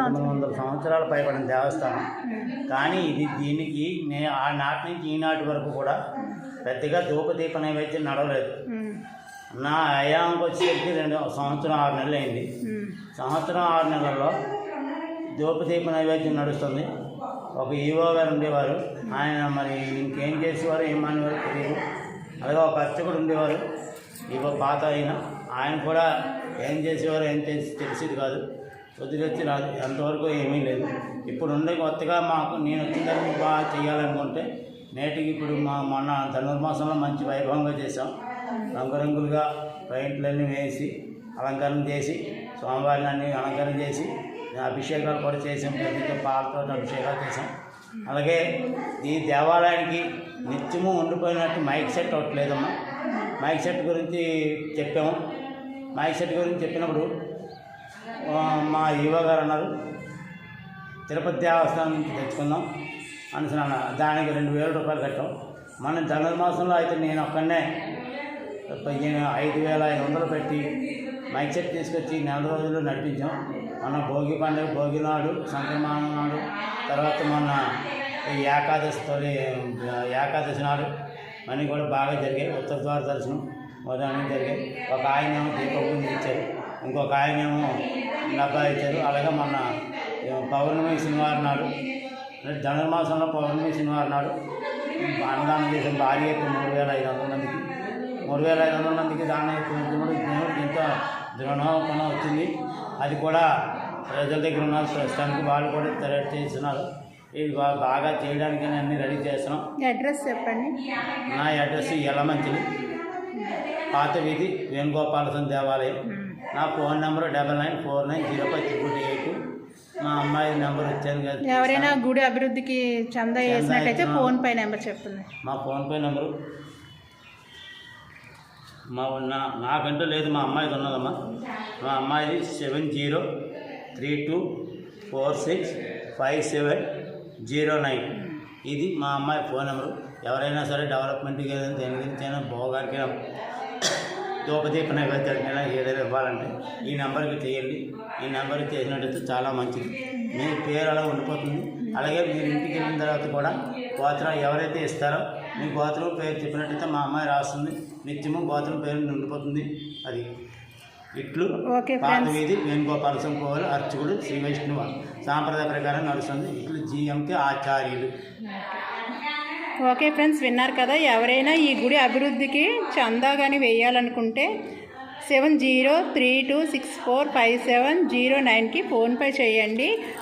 1900 సంవత్సరాల పైబడిన దేవస్థానం. కానీ దీనికి ఆనాటి నుంచి ఈనాటి వరకు కూడా పెద్దగా ధూపదీప నైవేద్యం నడవలేదు. నా అయానికి వచ్చేసరికి 2 సంవత్సరం 6 నెలలు అయింది. సంవత్సరం 6 నెలల్లో ధూపదీప నైవేద్యం నడుస్తుంది. ఒక ఈవో గారు ఉండేవారు, ఆయన మరి ఇంకేం చేసేవారు ఏమనేవారు తెలియదు. అలాగే ఒక అర్చకుడు ఉండేవారు, ఈవో పాత ఆయన కూడా ఏం చేసేవారు ఏం తెలిసేది కాదు. వదిలేసి రాదు, అంతవరకు ఏమీ లేదు. ఇప్పుడు ఉండే కొత్తగా నేను వచ్చిన తర్వాత బాగా చేయాలనుకుంటే నేటికి ఇప్పుడు మొన్న ధనుర్మాసంలో మంచి వైభవంగా చేసాం. రంగురంగులుగా పెయింట్లన్నీ వేసి అలంకరణ చేసి స్వామివారిని అన్ని అలంకరణ చేసి అభిషేకాలు కూడా చేసాం. పెద్దగా పాలతో అభిషేకాలు చేసాం. అలాగే ఈ దేవాలయానికి నిత్యము ఉండిపోయినట్టు మైక్ సెట్ ఒకటి లేదమ్మా. మైక్ సెట్ గురించి చెప్పాము. మైక్ సెట్ గురించి చెప్పినప్పుడు మా ఈవో గారు అన్నారు, తిరుపతి దేవస్థానం నుంచి తెచ్చుకుందాం అనుకున్నాను. దానికి 2000 రూపాయలు కట్టాం. మన ధనుర్మాసంలో అయితే నేను ఒక్కనే 5500 పెట్టి మైక్ సెట్ తీసుకొచ్చి 4 రోజులు నడిపించాం. మన భోగి పండుగ, భోగి నాడు, సంక్రమణ నాడు, తర్వాత మొన్న ఏకాదశి నాడు అన్నీ కూడా బాగా జరిగాయి. ఉత్తర ద్వార దర్శనం మొదలన్నీ జరిగాయి. ఒక ఆయనేమో దీపం ఇచ్చారు, ఇంకొక ఆయనేమో డబ్బా ఇచ్చారు. అలాగే మొన్న పౌర్ణమి శనివారం నాడు, ధనుర్మాసంలో పౌర్ణమి శనివారం నాడు అన్నదానం చేసిన భారీ ఎత్తు 3500 మందికి 3500 మందికి దాన్ని దేవుడికి ఎంతో దృఢోపణ వచ్చింది. అది కూడా ప్రజల దగ్గర ఉన్న ప్రస్తుతానికి వాళ్ళు కూడా చేస్తున్నారు. ఇది బాగా చేయడానికి అన్నీ రెడీ చేస్తున్నాం. అడ్రస్ చెప్పండి. నా అడ్రస్ యలమంచిలి, పాత వీధి, వేణుగోపాలస్వామి దేవాలయం. నా ఫోన్ నెంబర్ 99490588. మా అమ్మాయి నెంబర్ వచ్చాను కదా. ఎవరైనా గుడి అభివృద్ధికి చందా వేసినట్టయితే ఫోన్పే నెంబర్ చెప్పండి. మా ఫోన్పే నెంబరు నాకంటూ లేదు, మా అమ్మాయిది ఉన్నదమ్మా. మా అమ్మాయిది 7032465709. ఇది మా అమ్మాయి ఫోన్ నెంబరు. ఎవరైనా సరే డెవలప్మెంట్కి ఏదైనా దేని గురించి అయినా భోగానికి ధూపదీప నైవేద్యానికైనా ఏదైనా ఇవ్వాలంటే ఈ నెంబర్కి చేయండి. ఈ నెంబర్కి చేసినట్టయితే చాలా మంచిది. మీ పేరు అలా ఉండిపోతుంది. అలాగే మీరు ఇంటికి వెళ్ళిన తర్వాత కూడా గోత్రం ఎవరైతే ఇస్తారో మీ గోత్రం పేరు చెప్పినట్టయితే మా అమ్మాయి రాస్తుంది. నిత్యము గోత్రం పేరు ఉండిపోతుంది. అది ఇట్లు పాత వీధి, వేణుగోపాలస్వామి కోవెల, అర్చకుడు శ్రీ వైష్ణవ సాంప్రదాయ ప్రకారం నడుస్తుంది. ఇట్లు జీఎంకే ఆచార్యులు. ఓకే ఫ్రెండ్స్, విన్నారు కదా. ఎవరైనా ఈ గుడి అభివృద్ధికి చందా కానీ వేయాలనుకుంటే 7032645709కి ఫోన్పే చేయండి.